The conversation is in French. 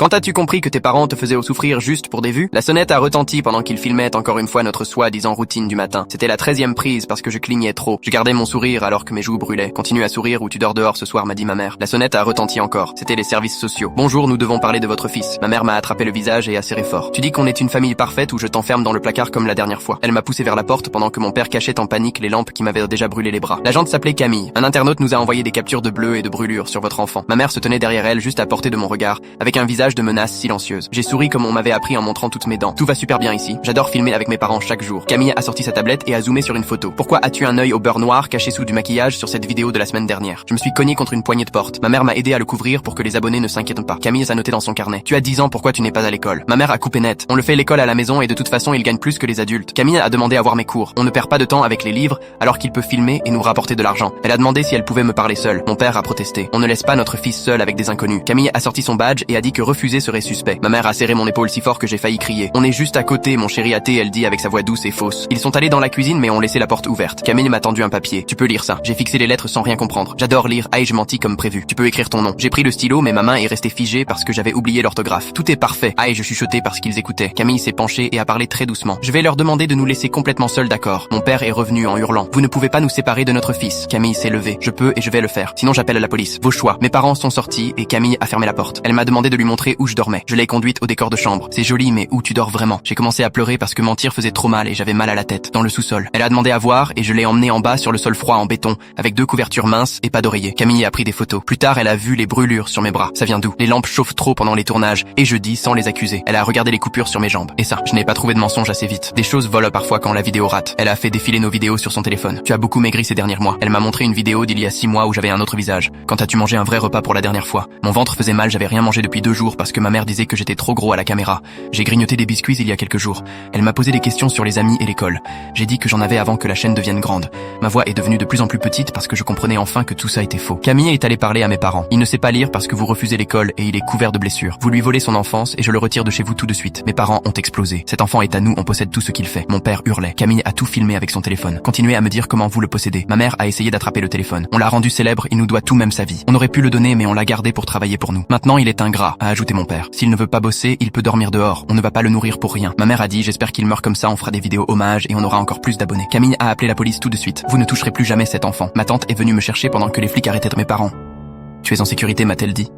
Quand as-tu compris que tes parents te faisaient souffrir juste pour des vues? La sonnette a retenti pendant qu'ils filmaient encore une fois notre soi-disant routine du matin. C'était la 13e prise parce que je clignais trop. Je gardais mon sourire alors que mes joues brûlaient. Continue à sourire ou tu dors dehors ce soir, m'a dit ma mère. La sonnette a retenti encore. C'était les services sociaux. Bonjour, nous devons parler de votre fils. Ma mère m'a attrapé le visage et a serré fort. Tu dis qu'on est une famille parfaite ou je t'enferme dans le placard comme la dernière fois. Elle m'a poussé vers la porte pendant que mon père cachait en panique les lampes qui m'avaient déjà brûlé les bras. L'agente s'appelait Camille. Un internaute nous a envoyé des captures de bleu et de brûlures sur votre enfant. Ma mère se tenait derrière elle juste à portée de mon regard, avec un visage de menace silencieuse. J'ai souri comme on m'avait appris en montrant toutes mes dents. Tout va super bien ici. J'adore filmer avec mes parents chaque jour. Camille a sorti sa tablette et a zoomé sur une photo. Pourquoi as-tu un œil au beurre noir caché sous du maquillage sur cette vidéo de la semaine dernière? Je me suis cogné contre une poignée de porte. Ma mère m'a aidé à le couvrir pour que les abonnés ne s'inquiètent pas. Camille a noté dans son carnet. Tu as 10 ans, pourquoi tu n'es pas à l'école? Ma mère a coupé net. On le fait l'école à la maison et de toute façon il gagne plus que les adultes. Camille a demandé à voir mes cours. On ne perd pas de temps avec les livres alors qu'il peut filmer et nous rapporter de l'argent. Elle a demandé si elle pouvait me parler seule. Mon père a protesté. On ne laisse pas notre fils seul avec des inconnus. Camille a sorti son badge et a dit que refuser serait suspect. Ma mère a serré mon épaule si fort que j'ai failli crier. On est juste à côté, mon chéri athée, elle dit avec sa voix douce et fausse. Ils sont allés dans la cuisine mais ont laissé la porte ouverte. Camille m'a tendu un papier. Tu peux lire ça. J'ai fixé les lettres sans rien comprendre. J'adore lire. Aïe, je mentis comme prévu. Tu peux écrire ton nom. J'ai pris le stylo mais ma main est restée figée parce que j'avais oublié l'orthographe. Tout est parfait. Aïe, je chuchotais parce qu'ils écoutaient. Camille s'est penchée et a parlé très doucement. Je vais leur demander de nous laisser complètement seuls, d'accord? Mon père est revenu en hurlant. Vous ne pouvez pas nous séparer de notre fils. Camille s'est levée. Je peux et je vais le faire. Sinon j'appelle la police. Vos choix. Mes parents sont sortis et Camille a fermé la porte. Elle m'a demandé de lui montrer où je dormais. Je l'ai conduite au décor de chambre. C'est joli mais où tu dors vraiment? J'ai commencé à pleurer parce que mentir faisait trop mal et j'avais mal à la tête. Dans le sous-sol. Elle a demandé à voir et je l'ai emmenée en bas sur le sol froid en béton avec 2 couvertures minces et pas d'oreiller. Camille a pris des photos. Plus tard, elle a vu les brûlures sur mes bras. Ça vient d'où? Les lampes chauffent trop pendant les tournages et je dis sans les accuser. Elle a regardé les coupures sur mes jambes. Et ça, je n'ai pas trouvé de mensonge assez vite. Des choses volent parfois quand la vidéo rate. Elle a fait défiler nos vidéos sur son téléphone. Tu as beaucoup maigri ces derniers mois. Elle m'a montré une vidéo d'il y a 6 mois où j'avais un autre visage. Quand as-tu mangé un vrai repas pour la dernière fois? Mon ventre faisait mal, j'avais rien mangé depuis 2 jours parce que ma mère disait que j'étais trop gros à la caméra. J'ai grignoté des biscuits il y a quelques jours. Elle m'a posé des questions sur les amis et l'école. J'ai dit que j'en avais avant que la chaîne devienne grande. Ma voix est devenue de plus en plus petite parce que je comprenais enfin que tout ça était faux. Camille est allé parler à mes parents. Il ne sait pas lire parce que vous refusez l'école et il est couvert de blessures. Vous lui volez son enfance et je le retire de chez vous tout de suite. Mes parents ont explosé. Cet enfant est à nous, on possède tout ce qu'il fait. Mon père hurlait. Camille a tout filmé avec son téléphone. Continuez à me dire comment vous le possédez. Ma mère a essayé d'attraper le téléphone. On l'a rendu célèbre, il nous doit tout, même sa vie. On aurait pu le donner mais on l'a gardé pour travailler pour nous. Maintenant il est ingrat, a ajouté mon père. S'il ne veut pas bosser, il peut dormir dehors. On ne va pas le nourrir pour rien. Ma mère a dit j'espère qu'il meurt comme ça, on fera des vidéos hommages et on aura encore plus d'abonnés. Camille a appelé la police tout de suite. Vous ne toucherez plus jamais cet enfant. Ma tante est venue me chercher pendant que les flics arrêtaient mes parents. Tu es en sécurité, m'a-t-elle dit.